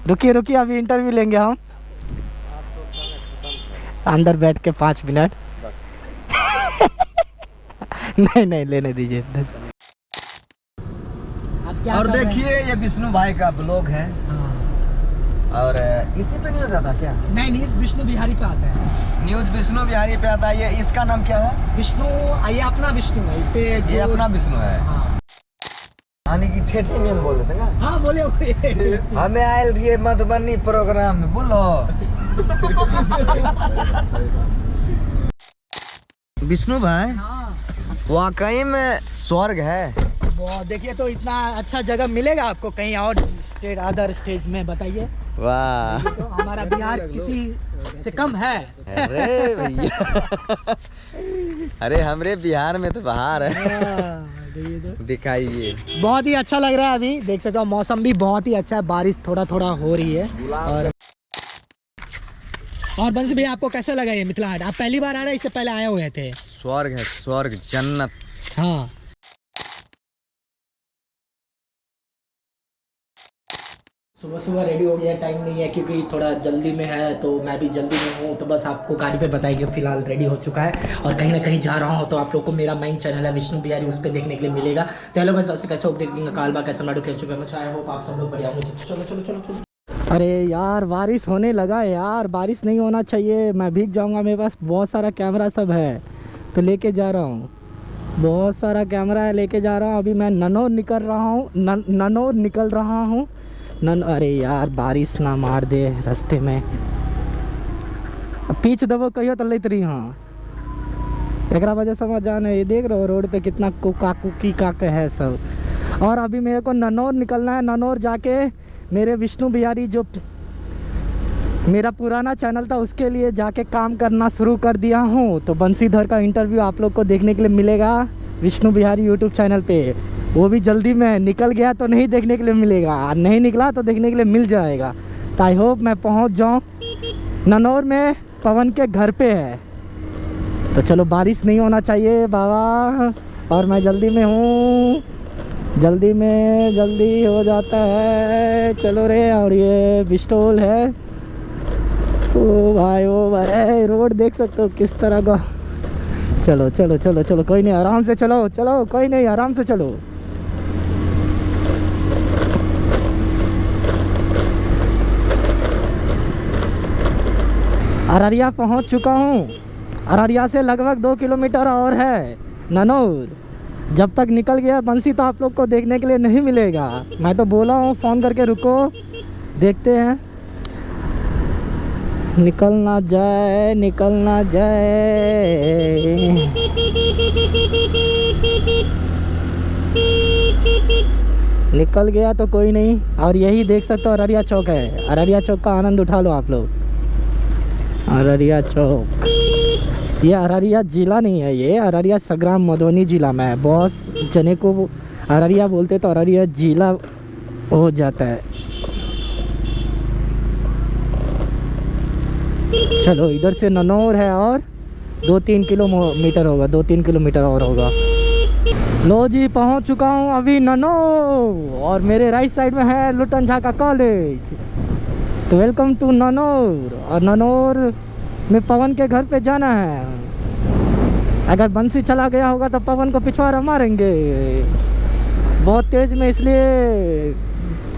रुकिए रुकिए, अभी इंटरव्यू लेंगे हम। अंदर बैठ के 5 मिनट। नहीं नहीं, लेने दीजिए। और देखिए ये विष्णु भाई का ब्लॉग है। और इसी पे न्यूज आता क्या? नहीं, न्यूज विष्णु बिहारी पे आता है। न्यूज विष्णु बिहारी पे आता है। ये इसका नाम क्या है? विष्णु, ये अपना विष्णु है। इस पे ये अपना विष्णु है। हाँ यानी कि ठेठी में हम बोल देते हैं ना। हाँ, बोले हमें आयल रही मधुबनी प्रोग्राम में, बोलो। विष्णु भाई, वाकई में स्वर्ग है। देखिए तो इतना अच्छा जगह मिलेगा आपको कहीं और स्टेट, अदर स्टेट में? बताइए। वाह, तो हमारा बिहार किसी से कम है? अरे भैया, अरे हमरे बिहार में तो बाहर है। दिखाइए। बहुत ही अच्छा लग रहा है। अभी देख सकते हो मौसम भी बहुत ही अच्छा है, बारिश थोड़ा थोड़ा हो रही है। और बंसी भैया, आपको कैसा लगा ये मिथिला हाट? आप पहली बार आ रहे हैं, इससे पहले आए हुए थे? स्वर्ग है, स्वर्ग, जन्नत। हाँ, सुबह सुबह रेडी हो गया, टाइम नहीं है क्योंकि थोड़ा जल्दी में है, तो मैं भी जल्दी में हूँ। तो बस आपको गाड़ी पे बताएंगे। फिलहाल रेडी हो चुका है और कहीं ना कहीं जा रहा हूँ। तो आप लोग को मेरा मेन चैनल है विष्णु बिहारी, उस पर देखने के लिए मिलेगा। तो हेलो गाइस, कैसे अपडेट कालबा कैसे नाडू खेल चुका है। आई होप आप सब लोग बढ़िया होंगे। चलो चलो चलो चलो। अरे यार, बारिश होने लगा है यार। बारिश नहीं होना चाहिए, मैं भीग जाऊँगा। मेरे पास बहुत सारा कैमरा सब है तो लेके जा रहा हूँ। बहुत सारा कैमरा है, लेके जा रहा हूँ। अभी मैं ननौर निकल रहा हूँ, ननौर निकल रहा हूँ। अरे यार, बारिश ना मार दे रास्ते में। पीछ दबो कहियो तो लेत रही। हाँ, 11 बजे समझ जाने। ये देख रहे हो रोड पे कितना कुका कुकी काक है सब। और अभी मेरे को ननौर निकलना है। ननौर जाके मेरे विष्णु बिहारी, जो मेरा पुराना चैनल था, उसके लिए जाके काम करना शुरू कर दिया हूँ। तो बंसीधर का इंटरव्यू आप लोग को देखने के लिए मिलेगा विष्णु बिहारी यूट्यूब चैनल पे। वो भी जल्दी में। निकल गया तो नहीं देखने के लिए मिलेगा, नहीं निकला तो देखने के लिए मिल जाएगा। तो आई होप मैं पहुँच जाऊँ। ननौर में पवन के घर पे है। तो चलो, बारिश नहीं होना चाहिए बाबा। और मैं जल्दी में हूँ, जल्दी में जल्दी हो जाता है। चलो रे। और ये बिस्टोल है। ओ भाई, रोड देख सकते हो किस तरह का। चलो चलो चलो चलो, कोई नहीं, आराम से चलो। चलो कोई नहीं, आराम से चलो। अररिया पहुंच चुका हूं। अररिया से लगभग 2 किलोमीटर और है ननौर। जब तक निकल गया बंसी तो आप लोग को देखने के लिए नहीं मिलेगा। मैं तो बोला हूँ फ़ोन करके, रुको देखते हैं। निकल ना जाए, निकल ना जाए। निकल गया तो कोई नहीं। और यही देख सकते हो अररिया चौक है। अररिया चौक का आनंद उठा लो आप लोग। अररिया चौक, ये अररिया जिला नहीं है, ये अररिया संग्राम मधुबनी जिला में है। बहुत जने को अररिया बोलते तो अररिया जिला हो जाता है। चलो, इधर से ननौर है और 2-3 किलोमीटर होगा, 2-3 किलोमीटर और होगा। लो जी, पहुंच चुका हूं अभी ननौर। और मेरे राइट साइड में है लुटन झा का कॉलेज। तो वेलकम टू ननौर। और ननौर में पवन के घर पे जाना है। अगर बंसी चला गया होगा तो पवन को पिछवाड़ा मारेंगे बहुत तेज में, इसलिए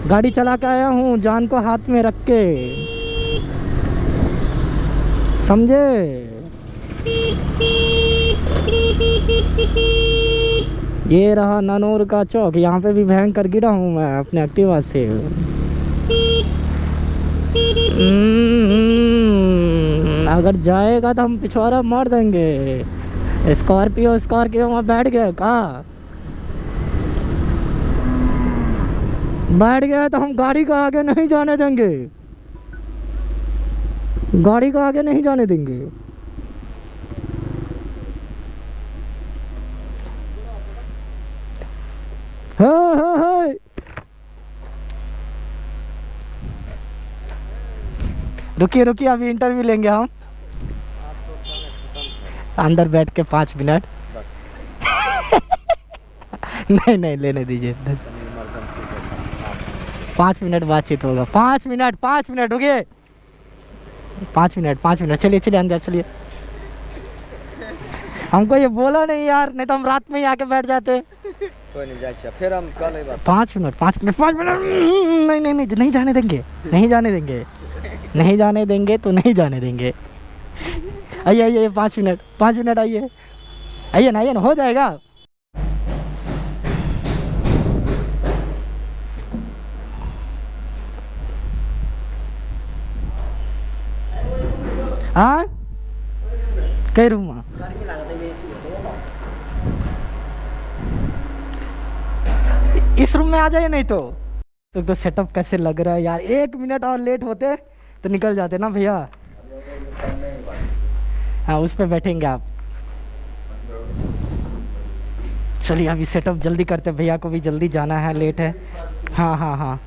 गाड़ी चला के आया हूँ जान को हाथ में रख के, समझे? ये रहा ननौर का चौक। यहाँ पे भी भयंकर गिरा हूँ मैं अपने एक्टिवा से। अगर जाएगा तो हम पिछवाड़ा मार देंगे। स्कॉर्पियो में बैठ गया का? बैठ गया तो हम गाड़ी को आगे नहीं जाने देंगे। गाड़ी को आगे नहीं जाने देंगे। हाँ। रुकिए रुकिए, अभी इंटरव्यू लेंगे हम। अंदर बैठ के 5 मिनट। नहीं नहीं, लेने दीजिए। 5 मिनट बातचीत होगा। 5 मिनट रुकिए। 5 मिनट चलिए चलिए अंदर चलिए। हमको ये बोला नहीं यार, नहीं तो हम रात में ही आके बैठ जाते। कोई नहीं जाए, फिर हम कल ही बात। 5 मिनट नहीं जाने देंगे, नहीं जाने देंगे, नहीं जाने देंगे तो नहीं जाने देंगे। आइए 5 मिनट आइए ना हो जाएगा। हाँ कई रूम इस रूम में आ जाइए, नहीं तो सेटअप कैसे लग रहा है यार। 1 मिनट और लेट होते तो निकल जाते ना भैया। हाँ उस पे बैठेंगे आप। चलिए अभी सेटअप जल्दी करते, भैया को भी जल्दी जाना है, लेट है। हाँ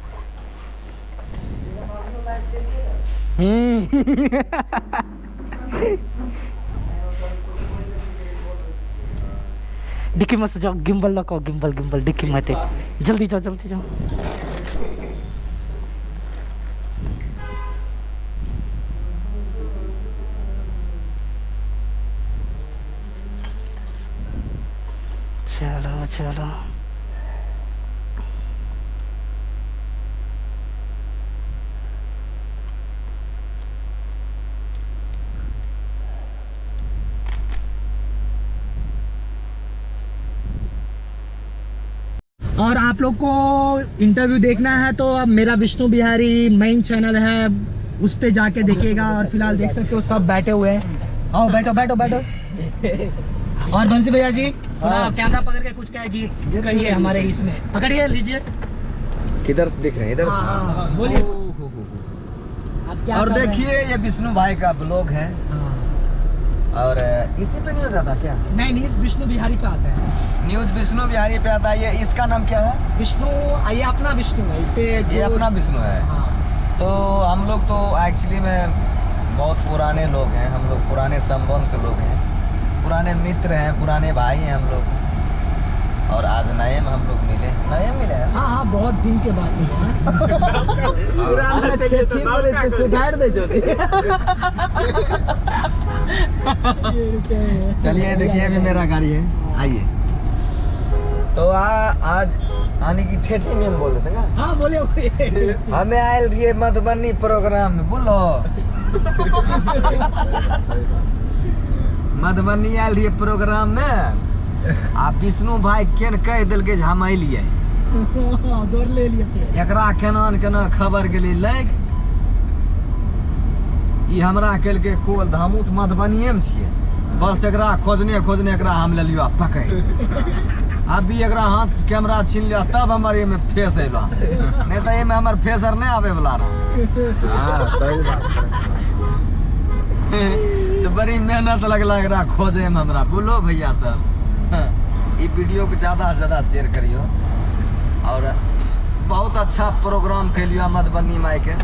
डिक्की में से जाओ, गिम्बल लगाओ, गिम्बल डिक्की में थे। जल्दी जाओ। चलो और आप लोग को इंटरव्यू देखना है तो अब मेरा विष्णु बिहारी मेन चैनल है, उस पे जाके देखिएगा। और फिलहाल देख सकते हो सब बैठे हुए हैं। आओ बैठो। और बंसी भैया जी थोड़ा कैमरा पकड़ के कुछ कहिए हमारे इसमें, पकड़िए लीजिए। किधर से दिख रहे हैं? इधर से बोलिए। और देखिए ये विष्णु भाई का ब्लॉग है। और इसी पे न्यूज आता क्या? नहीं न्यूज विष्णु बिहारी पे आता है। न्यूज विष्णु बिहारी पे आता है। ये इसका नाम क्या है? विष्णु, ये अपना विष्णु है। इस पे ये अपना विष्णु है। तो हम लोग तो एक्चुअली में बहुत पुराने लोग हैं, हम लोग पुराने संबंध के लोग हैं, पुराने मित्र हैं, पुराने भाई हैं हम लोग। और आज नए में हम लोग मिले हैं। हाँ बहुत दिन के बाद मिले हैं। चलिए देखिए अभी मेरा गाड़ी है, आइए। तो आज आने की ठेठी में हम बोल देते हैं। हाँ बोलिए। हमें आयल रही मधुबनी प्रोग्राम में, बोलो। मधुबनी आयल रही प्रोग्राम में, आ विष्णु भाई केन कह दिल के हम अलिए। दौड़ ले लिए। एकरा केना खबर गेली लग, ई हमरा केल के कोल धामू तो मधुबनीए में छिए। बस एकरा खोजने एकरा हम ले लियो पकड़। अभी एकरा हाथ से कैमरा छीन लिया तब हमारे ये में फेस अइला, नहीं तो ये में हमार फेसर नहीं आवे वाला रहा। हां सही बात है। तो बड़ी मेहनत लगला एकरा खोजे में हमरा। बोलो भैया सब ये वीडियो को ज़्यादा से ज़्यादा शेयर करियो। और बहुत अच्छा प्रोग्राम कैलियो मधुबनी माई के।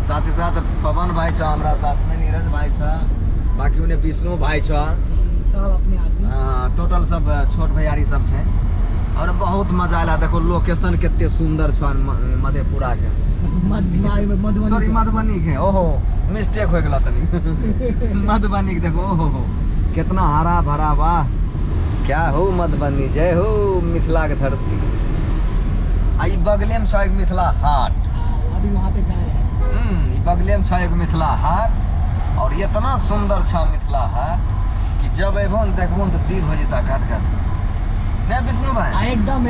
साथ ही साथ पवन भाई छा हमारा साथ में, नीरज भाई छा, बाकी उन्हें विष्णु भाई छा, सब अपने आदमी। टोटल सब छोट भैयारी सब छे। और बहुत मजा आया। देखो लोकेशन कितने सुंदर छा मधेपुरा के, सॉरी मधुबनी के। ओहो मिस्टेक हो गया तनी। मधुबनी के देखो, ओहो कितना हरा भरा, वाह क्या हो मधुबनी, जय हो मिथिला के धरती। आई बगले में छा एक मिथिला हाट, अभी वहाँ पे जा रहे हैं। बगले में छा एक मिथिला हाट। और इतना सुंदर छा मिथिला हाट कि जब अबो न देखबो तो दिल हो जाता गद नहीं विष्णु भाई? एकदम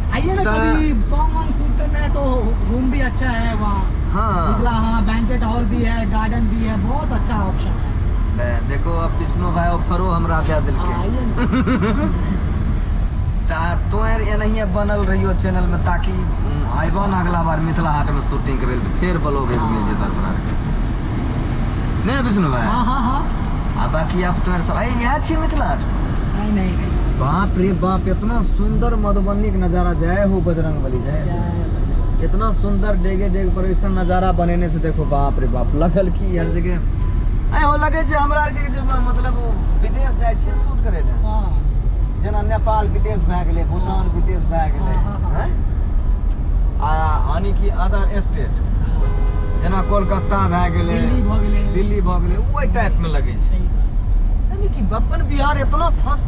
आइए ना कभी। सॉन्ग शूट करना है तो रूम भी अच्छा है वहाँ। हाँ बैंकेट हॉल भी है, गार्डन भी है, बहुत अच्छा ऑप्शन है। देखो अब विष्णु भाई ऑफरो हमरा दे दिल के। तो एनहिए बनल रहियो चैनल में, ताकि आइबो न अगला बार मिथिला हाट में शूटिंग करे तो फिर ब्लॉग मिल जेता तोरा नहीं विष्णु भाई? हाँ। आ बाकी अब तो सब यह छी मिथिला हाट। नहीं बाप रे बाप, इतना सुंदर मधुबनी का नजारा। जय हो बजरंगबली, जय। इतना सुंदर डेग पर ऐसा नजारा बनेने से देखो बाप रे बाप, लगल की हर जगह हो लगे जे हमरा आर के मतलब विदेश जाय छी शूट करे ले। हां जेना नेपाल विदेश भए गेलै, भूटान विदेश भए गेलै, हैं यानी कि अदर स्टेट जेना कोलकाता भए गेलै, दिल्ली भए गेलै, ओहि टाइप में लगे छै। यानी कि अपन बिहार इतना फास्ट,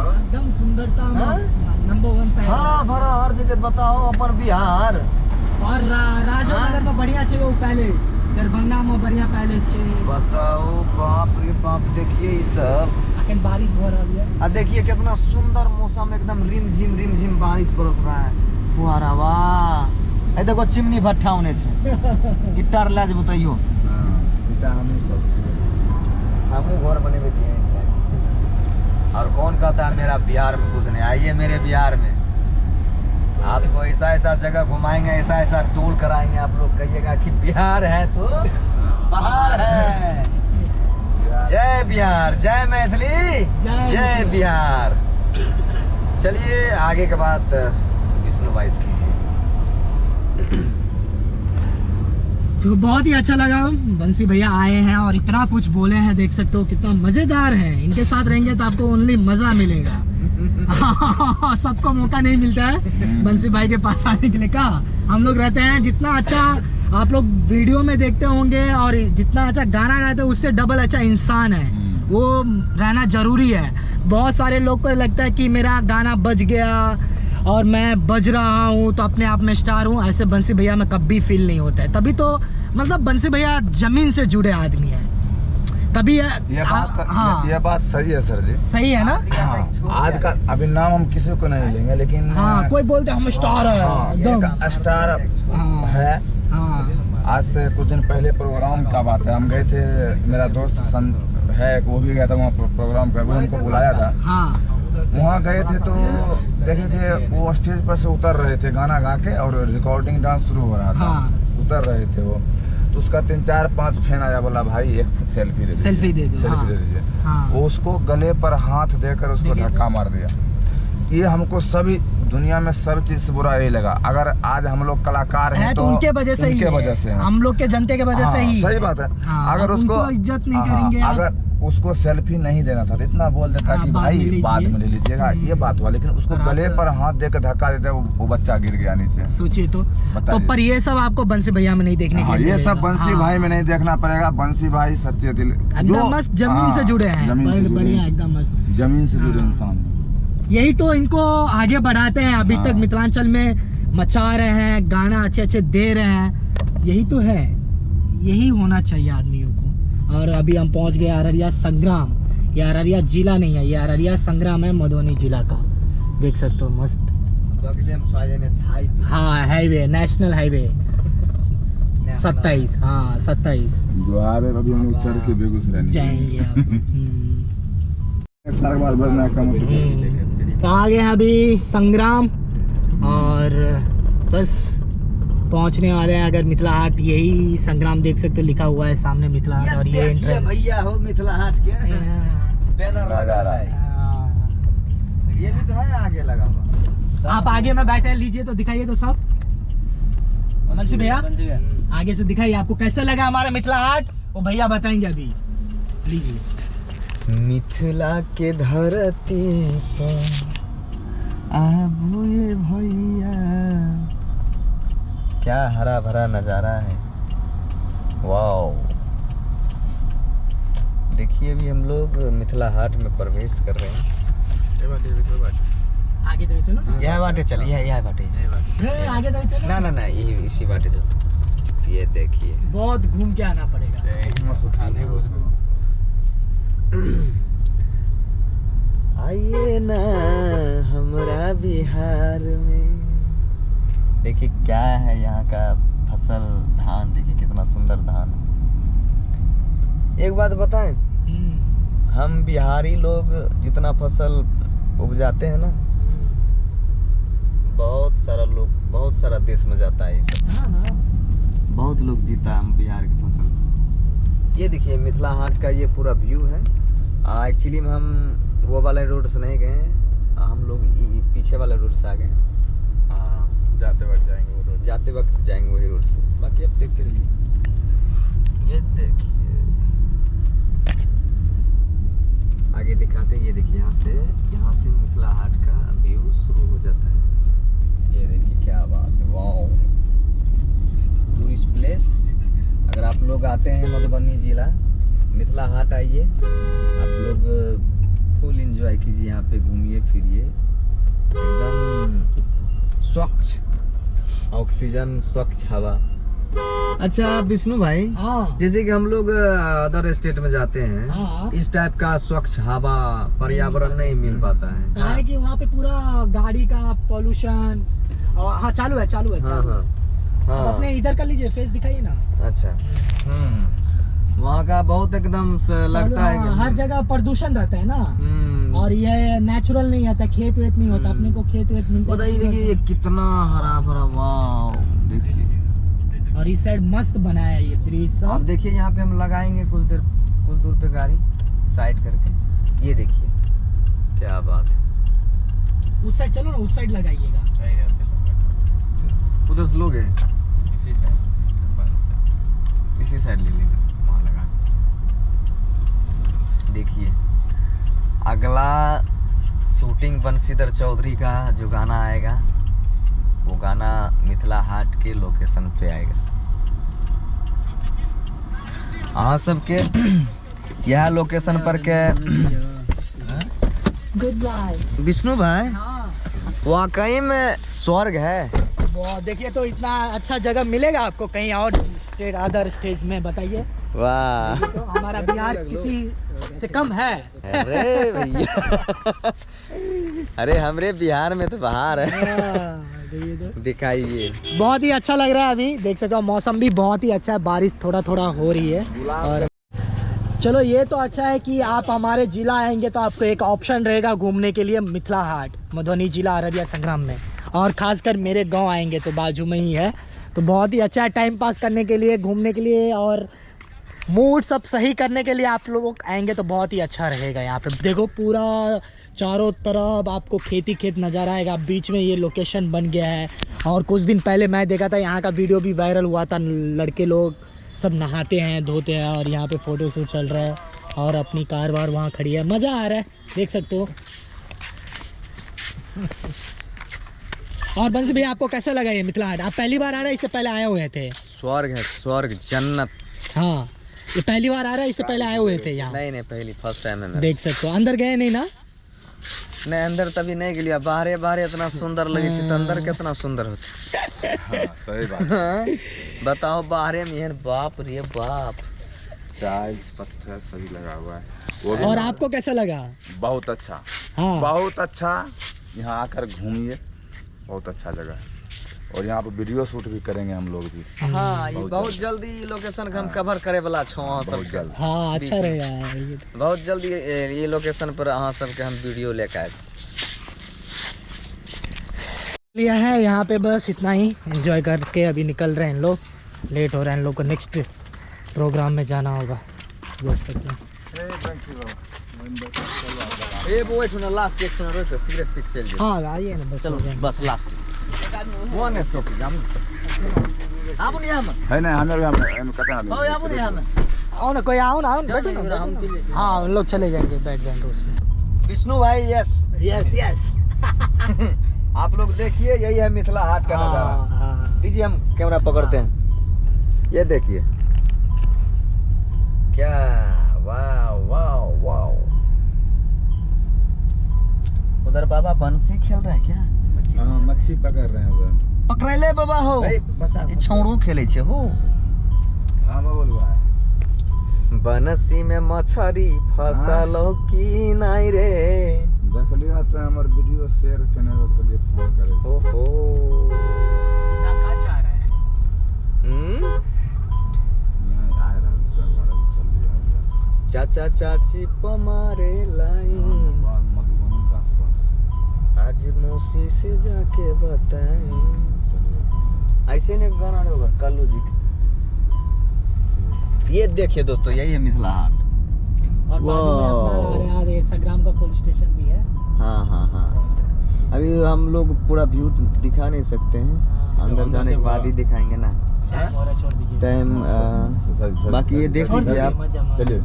एकदम सुंदरता हाँ? नंबर 1 पे हरा भरा हर जगह। बताओ अपन बिहार। और राजनगर में बढ़िया छै वो पैलेस, दरभंगा में बढ़िया पैलेस छै। बताओ बाप रे बाप, देखिए ये सब। अखन बारिश हो रही है। आ देखिए कितना सुंदर मौसम, एकदम रिम झिम बारिश बरस रहा है। फुहारा वाह। ए देखो चिमनी भट्ठा होने से गिटार लाज बताइयो। हमू घर बने हुए थे इसका। और कौन कहता है मेरा बिहार में कुछ नहीं। आइए मेरे बिहार में, आपको ऐसा ऐसा जगह घुमाएंगे, ऐसा ऐसा टूर कराएंगे। आप लोग कहिएगा कि बिहार है तो बाहर है। जय बिहार, जय मैथिली, जय बिहार। चलिए आगे के बात विष्णु भाई से कीजिए। तो बहुत ही अच्छा लगा, बंसी भैया आए हैं और इतना कुछ बोले हैं, देख सकते हो कितना मजेदार है। इनके साथ रहेंगे तो आपको ओनली मजा मिलेगा। सबको मौका नहीं मिलता है बंसी भाई के पास आने के लिए। का हम लोग रहते हैं, जितना अच्छा आप लोग वीडियो में देखते होंगे और जितना अच्छा गाना गाते हैं उससे डबल अच्छा इंसान है, वो रहना जरूरी है। बहुत सारे लोग को लगता है कि मेरा गाना बज गया और मैं बज रहा हूँ तो अपने आप में स्टार हूँ। ऐसे बंसी भैया में कभी फील नहीं होता है। तभी तो मतलब बंसी भैया जमीन से जुड़े आदमी है। कभी ये बात सही है सर जी, सही है ना। हाँ, आज का अभी नाम हम किसी को नहीं लेंगे, लेकिन हाँ, कोई बोलते हम स्टार है, हाँ, एक स्टार है। हाँ, आज से कुछ दिन पहले प्रोग्राम का बात है, हम गए थे, मेरा दोस्त है वो भी गया था वहाँ प्रोग्राम का, उनको बुलाया था। हाँ, वहाँ गए थे तो देखे थे वो स्टेज पर से उतर रहे थे गाना गा के और रिकॉर्डिंग डांस शुरू हो रहा था। हाँ। उतर रहे थे वो, तो उसका 3-4-5 फैन आया, बोला भाई एक सेल्फी दे दीजिए, सेल्फी दे दो। सेल्फी दे दीजिए। हाँ। वो उसको गले पर हाथ देकर उसको धक्का मार दिया। ये हमको सभी दुनिया में सब चीज से बुरा यही लगा। अगर आज हम लोग कलाकार हैं तो उनके वजह से ही, उनके वजह से हम लोग के जनते के वजह से ही। सही बात है। हाँ, अगर उसको इज्जत नहीं करेंगे, अगर उसको सेल्फी नहीं देना था तो इतना बोल देता कि भाई बाद में ले लीजिएगा, ये बात हुआ। लेकिन उसको गले पर हाथ देकर धक्का देते, वो बच्चा गिर गया नीचे। सोचिए तो पर ये सब आपको बंसी भैया में नहीं देखने के लिए, ये सब बंसी भाई में नहीं देखना पड़ेगा। बंसी भाई सच्चे दिल, जो मस्त जमीन से जुड़े हैं, बढ़िया एकदम मस्त जमीन से जुड़े इंसान। यही तो इनको आगे बढ़ाते हैं। अभी तक मिथिलांचल में मचा रहे हैं, गाना अच्छे अच्छे दे रहे हैं। यही तो है, यही होना चाहिए आदमियों को। और अभी हम पहुंच गए अररिया संग्राम। ये अररिया जिला नहीं है, ये अररिया संग्राम है, मधुबनी जिला का। देख सकते हो मस्त। हाँ, हाईवे, नेशनल हाईवे 27। हाँ 27 जो हाईवे अभी हम लोग चढ़ के बेगूसराय जाएंगे आप। तो आ गए हैं अभी संग्राम और बस पहुंचने वाले हैं। अगर मिथिला हाट, यही संग्राम देख सकते हो, लिखा हुआ है सामने मिथिला हाट। और ये एंट्रेंस भैया हो मिथिला हाट के बैनर लगा रहा है। ये भी तो है आगे लगा हुआ। आप आगे में बैठे लीजिए तो दिखाइए तो सब। बंसी भैया आगे से दिखाइए, आपको कैसा लगा हमारा मिथिला हाट, वो भैया बताएंगे अभी। लीजिए। मिथिला के धरती पर आबुए भैया, क्या हरा भरा नज़ारा है। वाओ, देखिए अभी हम लोग मिथिला हाट में प्रवेश कर रहे हैं। आगे तो चलो, यह बाटे चल, यह बाटे आगे तो चलो। ना ना ना, यही इसी बाटे चलो। ये देखिए, बहुत घूम के आना पड़ेगा। आइए ना हमारा बिहार में। देखिए क्या है यहाँ का फसल, धान। देखिए कितना सुंदर धान। एक बात बताएं, हम बिहारी लोग जितना फसल उपजाते हैं ना, बहुत सारा लोग, बहुत सारा देश में जाता है ये सब। बहुत लोग जीता है हम बिहार की फसल से। ये देखिए मिथिला हाट का ये पूरा व्यू है। एक्चुअली में हम वो वाले रोड से नहीं गए, हम लोग पीछे वाले रोड से आ गए। जाते वक्त जाएंगे वो रोड, जाते वक्त जाएंगे वही रोड से। बाकी अब देखते रहिए। ये देखिए आगे दिखाते हैं। ये देखिए यहाँ से मिथिला हाट का व्यू शुरू हो जाता है। ये देखिए क्या बात है, वाओ। टूरिस्ट प्लेस, अगर आप लोग आते हैं मधुबनी जिला मिथिला हाट आइए, आप लोग फुल एंजॉय कीजिए, यहाँ पे घूमिए फिरिए, एकदम स्वच्छ ऑक्सीजन, स्वच्छ हवा। अच्छा विष्णु भाई, हाँ जैसे कि हम लोग अदर स्टेट में जाते हैं, हाँ। इस टाइप का स्वच्छ हवा पर्यावरण नहीं मिल पाता है। कहा है कि वहाँ पे पूरा गाड़ी का पॉल्यूशन। हाँ चालू है चालू है हाँ चालू है। हाँ अब हाँ, अपने इधर कर लीजिए, फेस दिखाइए ना। अच्छा। वहाँ का बहुत एकदम से लगता है कि हर जगह प्रदूषण रहता है ना, हम्म, और ये नेचुरल नहीं आता, खेत वेत नहीं होता, अपने को खेत वेत मिलता है। बताइए, देखिए ये कितना हरा भरा, वाह देखिए। और इस साइड मस्त बनाया है ये ब्रिज आप सब। देखिए यहाँ पे हम लगाएंगे कुछ दूर पे गाड़ी साइड करके, ये देखिए क्या बात है। उस साइड चलो ना, उस साइड लगाइएगा। उधर से लोग हैं, इसी साइड ले लेंगे, वहाँ लगा। देखिए अगला शूटिंग बंशीधर चौधरी का जो गाना आएगा, वो गाना मिथिला हाट के लोकेशन पे आएगा। हाँ सबके यह लोकेशन पर के गुड बाय। विष्णु भाई, हाँ वाकई में स्वर्ग है। बहुत, देखिए तो इतना अच्छा जगह मिलेगा आपको कहीं और स्टेट, अदर स्टेट में, बताइए। वाह, तो हमारा बिहार किसी से कम है? अरे भैया, अरे हमरे बिहार में तो बाहर है। देखिए तो दिखाइए, बहुत ही अच्छा लग रहा है। अभी देख सकते हो मौसम भी बहुत ही अच्छा है, बारिश थोड़ा थोड़ा हो रही है। और चलो ये तो अच्छा है कि आप हमारे जिला आएंगे तो आपको एक ऑप्शन रहेगा घूमने के लिए, मिथिला हाट, मधुबनी जिला अररिया संग्राम में। और खासकर मेरे गांव आएंगे तो बाजू में ही है, तो बहुत ही अच्छा है टाइम पास करने के लिए, घूमने के लिए, और मूड सब सही करने के लिए आप लोग आएंगे तो बहुत ही अच्छा रहेगा। यहाँ पे देखो पूरा चारों तरफ आपको खेती खेत नज़र आएगा, बीच में ये लोकेशन बन गया है। और कुछ दिन पहले मैं देखा था, यहाँ का वीडियो भी वायरल हुआ था, लड़के लोग सब नहाते हैं धोते हैं और यहाँ पे फ़ोटो शूट चल रहा है, और अपनी कार वार वहाँ खड़ी है, मज़ा आ रहा है, देख सकते हो। और बंसी भैया आपको कैसा लगा ये मिथिला हाट? आप पहली बार आ रहे हैं, इससे पहले आए हुए थे? स्वर्ग है, स्वर्ग, जन्नत। हाँ, ये पहली बार आ रहा है, इससे पहले आए हुए थे यहाँ? नहीं पहली फर्स्ट टाइम है मेरा। देख सकते हो, अंदर गए नहीं ना? नहीं अंदर तभी नहीं गया, बाहरे बाहरे इतना सुंदर लगे तो अंदर कितना सुंदर होता। हाँ, सही बात। बताओ बाहरे में है, बाप रे बाप, टाइल्स पत्थर सभी लगा हुआ है। वो भी और आपको कैसा लगा? बहुत अच्छा, हाँ बहुत अच्छा। यहाँ आकर घूमिए, बहुत अच्छा जगह है। और यहाँ पर वीडियो शूट भी करेंगे हम लोग भी। हाँ ये बहुत जल्दी लोकेशन हम कवर करे वाला छो अहाँ बहुत सबके। जल्द। हाँ अच्छा रहेगा ये तो। बहुत जल्दी ये लोकेशन पर अहाँ सबके हम वीडियो लेकर आए। लिया है यहाँ पे, बस इतना ही एंजॉय करके अभी निकल रहे हैं इन लोग, लेट हो रहा है इन लोग को, नेक्स्ट प्रोग्राम में जाना होगा। ए वो ना लास्ट एक सुना रोक सिगरेट पिक चल जाए। हाँ आइए ना, बस चलो हो जाएगा। बस लास्ट वन स्टॉप हम आप नहीं हम है ना, हमें कहते ओ आप नहीं हम आओ ना, कोई आओ ना, बैठो ना। हम चले हाँ उन लोग चले जाएंगे, बैठ जाएंगे उसमें। विष्णु भाई यस यस यस। आप लोग देखिए, यही है मिथिला हाट का नजारा। दीजिए हम कैमरा पकड़ते हैं, ये देखिए क्या, वाह वाह वाह। उधर बाबा बंसी खेल रहा है क्या? हाँ, मच्छी पकड़ रहे हैं उधर। पकड़ले बाबा हो, ये छौड़ू खेले छे हो। हाँ मैं बोलवा है। बनसी में मछरी फसल की नहीं रे। देख लिया तो हमार वीडियो शेयर करने के लिए फोन करे। ओहो ना का चाह रहा है? यहाँ आ रहा है सब, बड़ा चल लिया। चाचा चाची पमारे लाइन, मधुबनी के आसपास। आज मौसी से जाके बताएं। ऐसे ने गाना नहीं होगा कल्लू जी के। ये देखिए दोस्तों, यही है मिथिला हाट। और बाजू में अपना अरे संग्राम का पुलिस स्टेशन भी है। हाँ हाँ हाँ, अभी हम लोग पूरा व्यू दिखा नहीं सकते हैं, हाँ। अंदर जाने के बाद ही दिखाएंगे ना। टाइम हो रहा है, छोड़ दीजिए। टाइम बाकी ये देख छोड़ लीजिए दीजिए, आप। मत जाओ। चलिए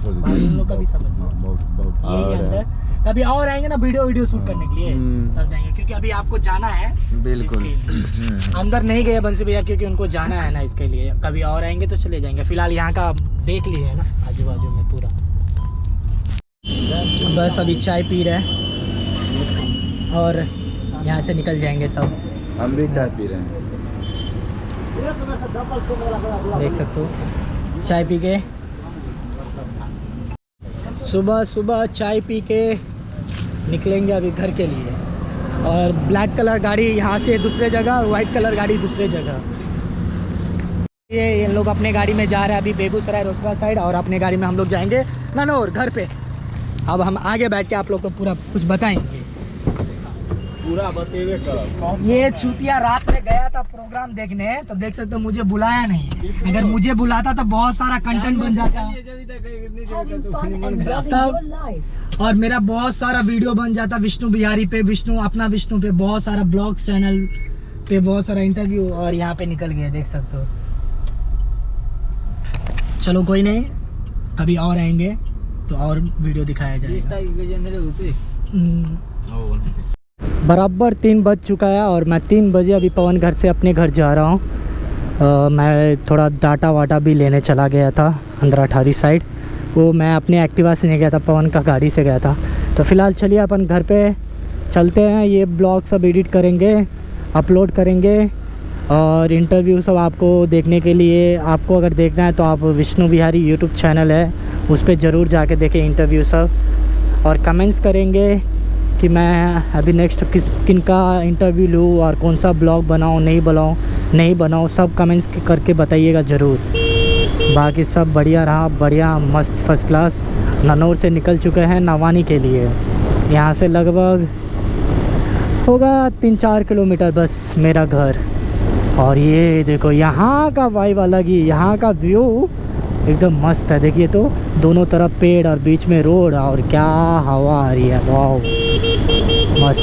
छोड़ भाई इन लोग का भी समझिए। और- यही अंदर कभी और आएंगे ना वीडियो शूट करने के लिए, तब जाएंगे, क्योंकि अभी आपको जाना है बिल्कुल। इसके लिए। अंदर नहीं गए बंसी भैया, क्योंकि उनको जाना है ना, इसके लिए कभी और आएंगे तो चले जाएंगे। फिलहाल यहाँ का देख लिए है ना आजू बाजू में पूरा। बस अभी चाय पी रहे हैं और यहाँ से निकल जाएंगे सब। हम भी चाय पी रहे हैं। देख सकते हो चाय पी के, सुबह सुबह चाय पी के निकलेंगे अभी घर के लिए। और ब्लैक कलर गाड़ी यहाँ से दूसरे जगह, वाइट कलर गाड़ी दूसरे जगह। ये लोग अपने गाड़ी में जा रहे हैं अभी बेगूसराय रोसड़ा साइड, और अपने गाड़ी में हम लोग जाएंगे ननौर घर पे। अब हम आगे बैठ के आप लोग को पूरा कुछ बताएंगे। पूरा बतेवे करो। ये चूतिया रात में गया था प्रोग्राम देखने, तो देख सकते हो मुझे बुलाया नहीं। अगर मुझे बुलाता तो बहुत सारा कंटेंट बन जाता तब, और मेरा बहुत सारा वीडियो बन जाता विष्णु बिहारी पे, विष्णु पे, बहुत सारा ब्लॉग्स चैनल पे, बहुत सारा इंटरव्यू, और यहाँ पे निकल गया देख सकते हो। चलो कोई नहीं, कभी और आएंगे तो और वीडियो दिखाया जाएगा। बराबर 3 बज चुका है और मैं 3 बजे अभी पवन घर से अपने घर जा रहा हूँ। मैं थोड़ा डाटा वाटा भी लेने चला गया था अंदर अठारी साइड, वो मैं अपने एक्टिवा से नहीं गया था, पवन का गाड़ी से गया था। तो फ़िलहाल चलिए अपन घर पे चलते हैं। ये ब्लॉग सब एडिट करेंगे, अपलोड करेंगे, और इंटरव्यू सब आपको देखने के लिए, आपको अगर देखना है तो आप विष्णु बिहारी यूट्यूब चैनल है, उस पर ज़रूर जाके देखें इंटरव्यू सब, और कमेंट्स करेंगे कि मैं अभी नेक्स्ट किन का इंटरव्यू लूँ और कौन सा ब्लॉग बनाऊँ, नहीं बनाऊँ, सब कमेंट्स करके बताइएगा ज़रूर। बाकी सब बढ़िया रहा, बढ़िया मस्त फर्स्ट क्लास। ननौर से निकल चुके हैं नवानी के लिए। यहाँ से लगभग होगा 3-4 किलोमीटर बस मेरा घर। और ये देखो यहाँ का वाइब अलग ही, यहाँ का व्यू एकदम मस्त है। देखिए तो दोनों तरफ पेड़ और बीच में रोड, और क्या हवा आ रही है, वाह मस्त।